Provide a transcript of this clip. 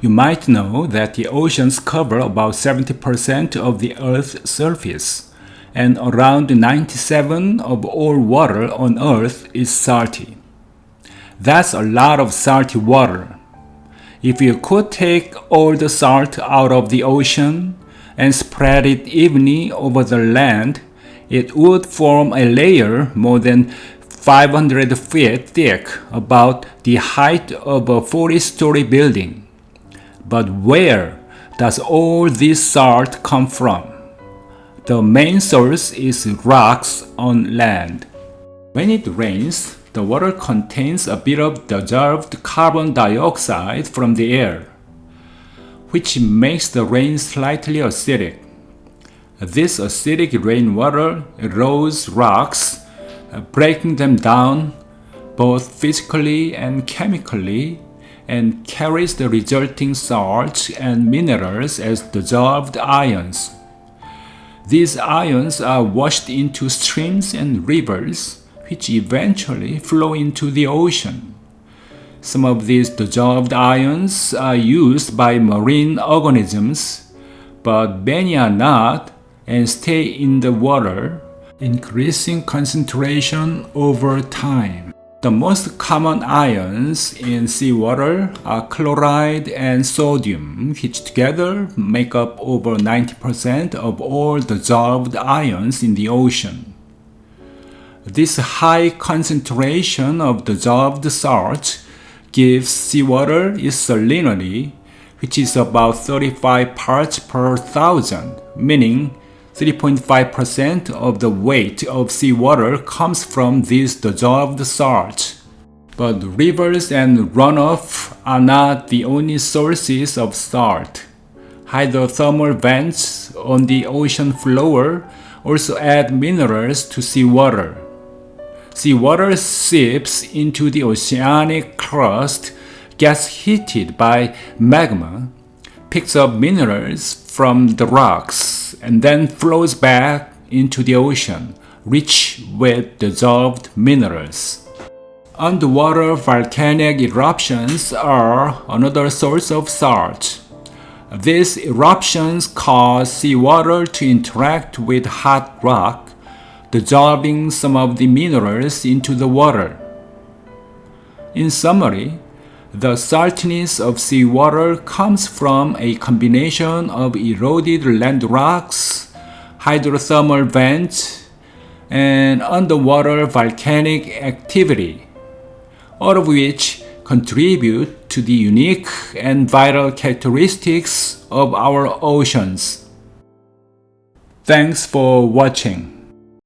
You might know that the oceans cover about 70% of the Earth's surface, and around 97% of all water on Earth is salty. That's a lot of salty water. If you could take all the salt out of the ocean and spread it evenly over the land, it would form a layer more than 500 feet thick, about the height of a 40-story building. But where does all this salt come from? The main source is rocks on land. When it rains, the water contains a bit of dissolved carbon dioxide from the air, which makes the rain slightly acidic. This acidic rainwater erodes rocks, breaking them down both physically and chemically, and carries the resulting salts and minerals as dissolved ions. These ions are washed into streams and rivers, which eventually flow into the ocean. Some of these dissolved ions are used by marine organisms, but many are not and stay in the water, increasing concentration over time. The most common ions in seawater are chloride and sodium, which together make up over 90% of all dissolved ions in the ocean. This high concentration of dissolved salt gives seawater its salinity, which is about 35 parts per thousand, meaning 3.5% of the weight of seawater comes from this dissolved salt. But rivers and runoff are not the only sources of salt. Hydrothermal vents on the ocean floor also add minerals to seawater. Seawater seeps into the oceanic crust, gets heated by magma, picks up minerals from the rocks, and then flows back into the ocean, rich with dissolved minerals. Underwater volcanic eruptions are another source of salt. These eruptions cause seawater to interact with hot rock, dissolving some of the minerals into the water. In summary, the saltiness of seawater comes from a combination of eroded land rocks, hydrothermal vents, and underwater volcanic activity, all of which contribute to the unique and vital characteristics of our oceans. Thanks for watching.